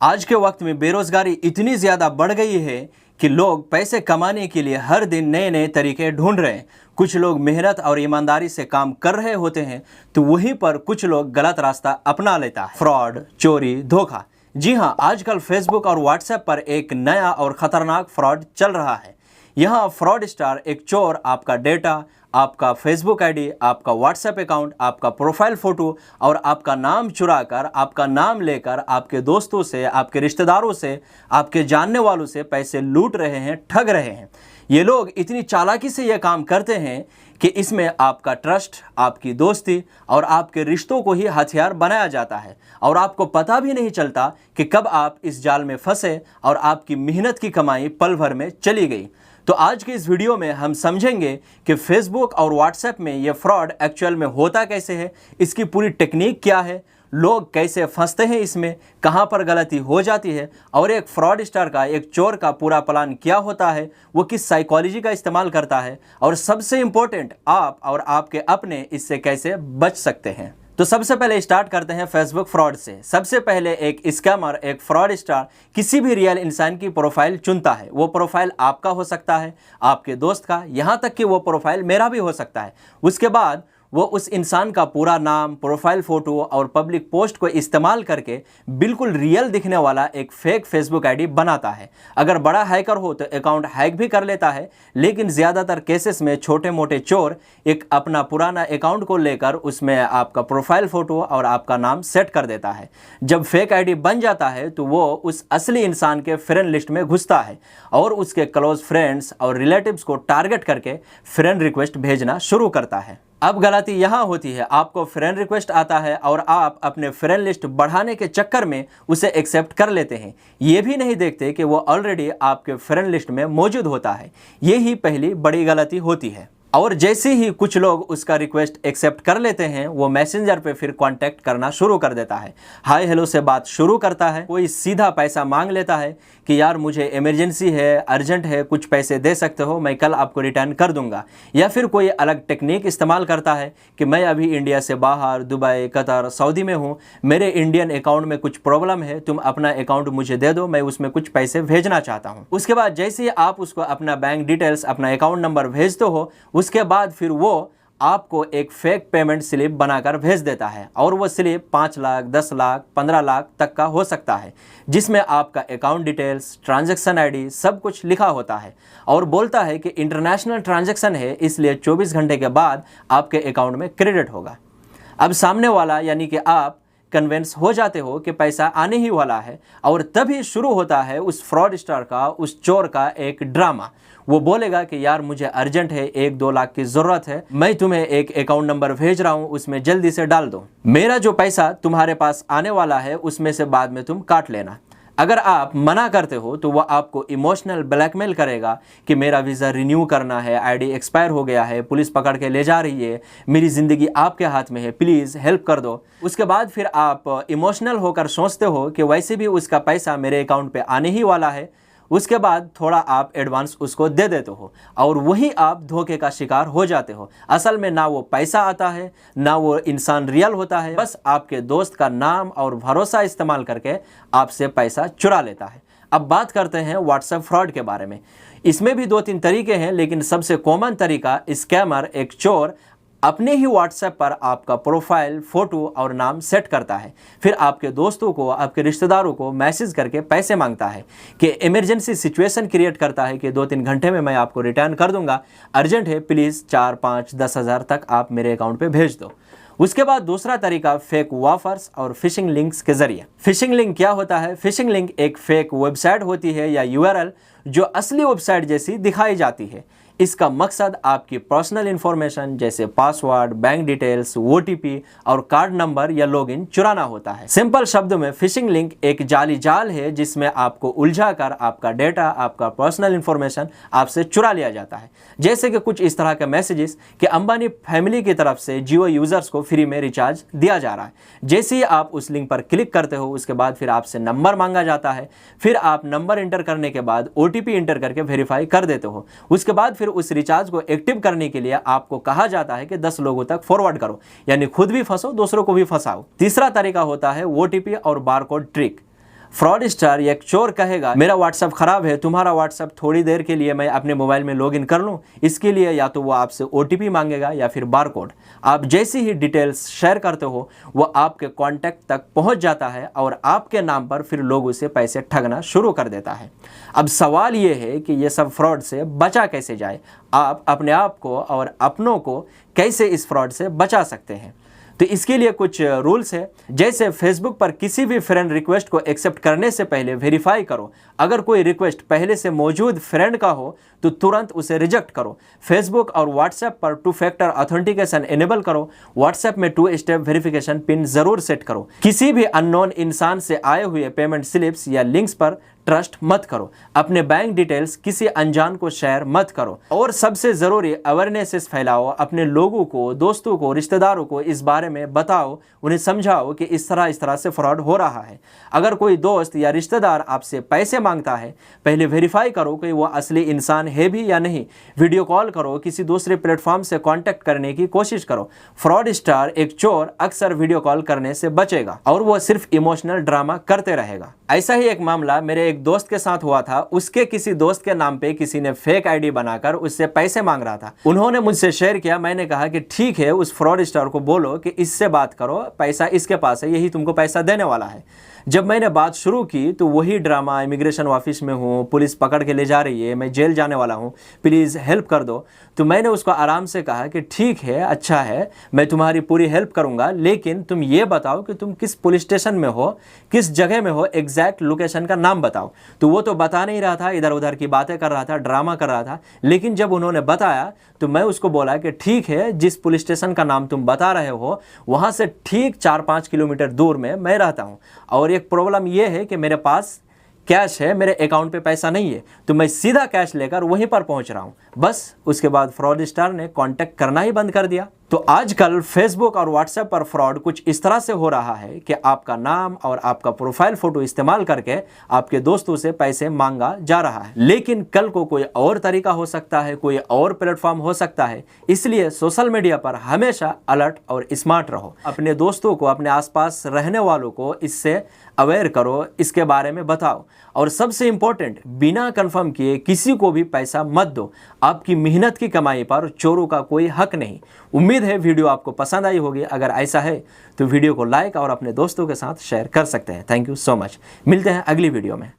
आज के वक्त में बेरोजगारी इतनी ज़्यादा बढ़ गई है कि लोग पैसे कमाने के लिए हर दिन नए नए तरीके ढूंढ रहे हैं। कुछ लोग मेहनत और ईमानदारी से काम कर रहे होते हैं तो वहीं पर कुछ लोग गलत रास्ता अपना लेता है। फ्रॉड, चोरी, धोखा। जी हाँ, आजकल फेसबुक और व्हाट्सएप पर एक नया और ख़तरनाक फ्रॉड चल रहा है। यहाँ फ्रॉड स्टार एक चोर आपका डेटा, आपका फेसबुक आईडी, आपका व्हाट्सएप अकाउंट, आपका प्रोफाइल फ़ोटो और आपका नाम चुरा कर, आपका नाम लेकर आपके दोस्तों से, आपके रिश्तेदारों से, आपके जानने वालों से पैसे लूट रहे हैं, ठग रहे हैं। ये लोग इतनी चालाकी से ये काम करते हैं कि इसमें आपका ट्रस्ट, आपकी दोस्ती और आपके रिश्तों को ही हथियार बनाया जाता है और आपको पता भी नहीं चलता कि कब आप इस जाल में फंसे और आपकी मेहनत की कमाई पल भर में चली गई। तो आज के इस वीडियो में हम समझेंगे कि फेसबुक और व्हाट्सएप में ये फ्रॉड एक्चुअल में होता कैसे है, इसकी पूरी टेक्निक क्या है, लोग कैसे फंसते हैं इसमें, कहाँ पर गलती हो जाती है और एक फ्रॉड स्टार का, एक चोर का पूरा प्लान क्या होता है, वो किस साइकोलॉजी का इस्तेमाल करता है और सबसे इम्पोर्टेंट, आप और आपके अपने इससे कैसे बच सकते हैं। तो सबसे पहले स्टार्ट करते हैं फेसबुक फ्रॉड से। सबसे पहले एक स्कैमर, एक फ्रॉड स्टार किसी भी रियल इंसान की प्रोफाइल चुनता है। वो प्रोफाइल आपका हो सकता है, आपके दोस्त का, यहाँ तक कि वो प्रोफाइल मेरा भी हो सकता है। उसके बाद वो उस इंसान का पूरा नाम, प्रोफाइल फ़ोटो और पब्लिक पोस्ट को इस्तेमाल करके बिल्कुल रियल दिखने वाला एक फेक फेसबुक आईडी बनाता है। अगर बड़ा हैकर हो तो अकाउंट हैक भी कर लेता है, लेकिन ज़्यादातर केसेस में छोटे मोटे चोर एक अपना पुराना अकाउंट को लेकर उसमें आपका प्रोफाइल फ़ोटो और आपका नाम सेट कर देता है। जब फेक आईडी बन जाता है तो वो उस असली इंसान के फ्रेंड लिस्ट में घुसता है और उसके क्लोज फ्रेंड्स और रिलेटिव्स को टारगेट करके फ्रेंड रिक्वेस्ट भेजना शुरू करता है। अब गलती यहाँ होती है, आपको फ्रेंड रिक्वेस्ट आता है और आप अपने फ्रेंड लिस्ट बढ़ाने के चक्कर में उसे एक्सेप्ट कर लेते हैं। ये भी नहीं देखते कि वो ऑलरेडी आपके फ्रेंड लिस्ट में मौजूद होता है। यही पहली बड़ी गलती होती है। और जैसे ही कुछ लोग उसका रिक्वेस्ट एक्सेप्ट कर लेते हैं, वो मैसेंजर पे फिर कांटेक्ट करना शुरू कर देता है। हाय हेलो से बात शुरू करता है। कोई सीधा पैसा मांग लेता है कि यार मुझे इमरजेंसी है, अर्जेंट है, कुछ पैसे दे सकते हो, मैं कल आपको रिटर्न कर दूंगा। या फिर कोई अलग टेक्निक इस्तेमाल करता है कि मैं अभी इंडिया से बाहर, दुबई, कतर, सऊदी में हूँ, मेरे इंडियन अकाउंट में कुछ प्रॉब्लम है, तुम अपना अकाउंट मुझे दे दो, मैं उसमें कुछ पैसे भेजना चाहता हूँ। उसके बाद जैसे ही आप उसको अपना बैंक डिटेल्स, अपना अकाउंट नंबर भेजते हो, उसके बाद फिर वो आपको एक फेक पेमेंट स्लिप बनाकर भेज देता है और वो स्लिप 5 लाख, 10 लाख, 15 लाख तक का हो सकता है, जिसमें आपका अकाउंट डिटेल्स, ट्रांजैक्शन आईडी सब कुछ लिखा होता है और बोलता है कि इंटरनेशनल ट्रांजैक्शन है, इसलिए 24 घंटे के बाद आपके अकाउंट में क्रेडिट होगा। अब सामने वाला यानी कि आप कन्विंस हो जाते हो कि पैसा आने ही वाला है और तभी शुरू होता है उस फ्रॉड स्टार का, उस चोर का एक ड्रामा। वो बोलेगा कि यार मुझे अर्जेंट है, 1-2 लाख की ज़रूरत है, मैं तुम्हें एक अकाउंट नंबर भेज रहा हूँ, उसमें जल्दी से डाल दो, मेरा जो पैसा तुम्हारे पास आने वाला है उसमें से बाद में तुम काट लेना। अगर आप मना करते हो तो वह आपको इमोशनल ब्लैकमेल करेगा कि मेरा वीज़ा रिन्यू करना है, आईडी एक्सपायर हो गया है, पुलिस पकड़ के ले जा रही है, मेरी ज़िंदगी आपके हाथ में है, प्लीज़ हेल्प कर दो। उसके बाद फिर आप इमोशनल होकर सोचते हो कि वैसे भी उसका पैसा मेरे अकाउंट पे आने ही वाला है। उसके बाद थोड़ा आप एडवांस उसको दे देते हो और वही आप धोखे का शिकार हो जाते हो। असल में ना वो पैसा आता है, ना वो इंसान रियल होता है, बस आपके दोस्त का नाम और भरोसा इस्तेमाल करके आपसे पैसा चुरा लेता है। अब बात करते हैं व्हाट्सएप फ्रॉड के बारे में। इसमें भी 2-3 तरीके हैं, लेकिन सबसे कॉमन तरीका स्कैमर, एक चोर अपने ही व्हाट्सएप पर आपका प्रोफाइल, फ़ोटो और नाम सेट करता है। फिर आपके दोस्तों को, आपके रिश्तेदारों को मैसेज करके पैसे मांगता है कि इमरजेंसी सिचुएशन क्रिएट करता है कि 2-3 घंटे में मैं आपको रिटर्न कर दूंगा, अर्जेंट है, प्लीज़ 4, 5, 10 हज़ार तक आप मेरे अकाउंट पे भेज दो। उसके बाद दूसरा तरीका फेक ऑफर्स और फिशिंग लिंक्स के जरिए। फिशिंग लिंक क्या होता है? फिशिंग लिंक एक फेक वेबसाइट होती है या यूआरएल जो असली वेबसाइट जैसी दिखाई जाती है। इसका मकसद आपकी पर्सनल इंफॉर्मेशन जैसे पासवर्ड, बैंक डिटेल्स, ओटीपी और कार्ड नंबर या लॉगिन चुराना होता है। सिंपल शब्दों में फिशिंग लिंक एक जाली जाल है जिसमें आपको उलझाकर आपका डेटा, आपका पर्सनल इंफॉर्मेशन आपसे चुरा लिया जाता है। जैसे कि कुछ इस तरह के मैसेजेस कि अंबानी फैमिली की तरफ से जियो यूजर्स को फ्री में रिचार्ज दिया जा रहा है। जैसे ही आप उस लिंक पर क्लिक करते हो, उसके बाद फिर आपसे नंबर मांगा जाता है। फिर आप नंबर इंटर करने के बाद ओटीपी इंटर करके वेरीफाई कर देते हो। उसके बाद फिर उस रिचार्ज को एक्टिव करने के लिए आपको कहा जाता है कि 10 लोगों तक फॉरवर्ड करो, यानी खुद भी फंसो, दूसरों को भी फंसाओ। तीसरा तरीका होता है ओटीपी और बारकोड ट्रिक। फ्रॉड स्टार एक चोर कहेगा मेरा व्हाट्सएप खराब है, तुम्हारा व्हाट्सएप थोड़ी देर के लिए मैं अपने मोबाइल में लॉगिन कर लूँ। इसके लिए या तो वो आपसे OTP मांगेगा या फिर बारकोड। आप जैसी ही डिटेल्स शेयर करते हो वो आपके कॉन्टैक्ट तक पहुंच जाता है और आपके नाम पर फिर लोग उसे पैसे ठगना शुरू कर देता है। अब सवाल ये है कि ये सब फ्रॉड से बचा कैसे जाए, आप अपने आप को और अपनों को कैसे इस फ्रॉड से बचा सकते हैं। तो इसके लिए कुछ रूल्स है। जैसे फेसबुक पर किसी भी फ्रेंड रिक्वेस्ट को एक्सेप्ट करने से पहले वेरीफाई करो। अगर कोई रिक्वेस्ट पहले से मौजूद फ्रेंड का हो तो तुरंत उसे रिजेक्ट करो। फेसबुक और व्हाट्सएप पर 2 फैक्टर ऑथेंटिकेशन इनेबल करो। व्हाट्सएप में 2 स्टेप वेरिफिकेशन पिन जरूर सेट करो। किसी भी अननोन इंसान से आए हुए पेमेंट स्लिप्स या लिंक्स पर ट्रस्ट मत करो। अपने बैंक डिटेल्स किसी अनजान को शेयर मत करो। और सबसे जरूरी अवेयरनेस फैलाओ। अपने लोगों को, दोस्तों को, रिश्तेदारों को इस बारे में बताओ, उन्हें समझाओ कि इस तरह से फ्रॉड हो रहा है। अगर कोई दोस्त या रिश्तेदार आपसे पैसे मांगता है, पहले वेरीफाई करो कि वो असली इंसान है भी या नहीं। वीडियो कॉल करो, किसी दूसरे प्लेटफॉर्म से कांटेक्ट करने की कोशिश करो। फ्रॉड स्टार एक चोर अक्सर वीडियो कॉल करने से बचेगा और वो सिर्फ इमोशनल ड्रामा करते रहेगा। ऐसा ही एक मामला मेरे एक दोस्त के साथ हुआ था। उसके किसी दोस्त के नाम पे किसी ने फेक आईडी बनाकर उससे पैसे मांग रहा था। उन्होंने मुझसे शेयर किया। मैंने कहा कि ठीक है, उस फ्रॉड स्टार को बोलो कि इससे बात करो, पैसा इसके पास है, यही तुमको पैसा देने वाला है। जब मैंने बात शुरू की तो वही ड्रामा, इमिग्रेशन ऑफिस में हूँ, पुलिस पकड़ के ले जा रही है, मैं जेल जाने वाला हूँ, प्लीज़ हेल्प कर दो। तो मैंने उसको आराम से कहा कि ठीक है, अच्छा है, मैं तुम्हारी पूरी हेल्प करूँगा, लेकिन तुम ये बताओ कि तुम किस पुलिस स्टेशन में हो, किस जगह में हो, एग्जैक्ट लोकेशन का नाम बताओ। तो वो तो बता नहीं रहा था, इधर उधर की बातें कर रहा था, ड्रामा कर रहा था। लेकिन जब उन्होंने बताया तो मैं उसको बोला कि ठीक है, जिस पुलिस स्टेशन का नाम तुम बता रहे हो वहाँ से ठीक 4-5 किलोमीटर दूर में मैं रहता हूँ, और एक प्रॉब्लम ये है कि मेरे पास कैश है, मेरे अकाउंट पे पैसा नहीं है, तो मैं सीधा कैश लेकर वहीं पर पहुंच रहा हूं। बस उसके बाद फ्रॉड स्टार ने कांटेक्ट करना ही बंद कर दिया। तो आजकल फेसबुक और व्हाट्सएप पर फ्रॉड कुछ इस तरह से हो रहा है कि आपका नाम और आपका प्रोफाइल फोटो इस्तेमाल करके आपके दोस्तों से पैसे मांगा जा रहा है। लेकिन कल को कोई और तरीका हो सकता है, कोई और प्लेटफॉर्म हो सकता है। इसलिए सोशल मीडिया पर हमेशा अलर्ट और स्मार्ट रहो। अपने दोस्तों को, अपने आसपास रहने वालों को इससे अवेयर करो, इसके बारे में बताओ। और सबसे इंपॉर्टेंट, बिना कंफर्म किए किसी को भी पैसा मत दो। आपकी मेहनत की कमाई पर चोरों का कोई हक नहीं। उम्मीद है वीडियो आपको पसंद आई होगी। अगर ऐसा है तो वीडियो को लाइक और अपने दोस्तों के साथ शेयर कर सकते हैं। Thank you so much. मिलते हैं अगली वीडियो में।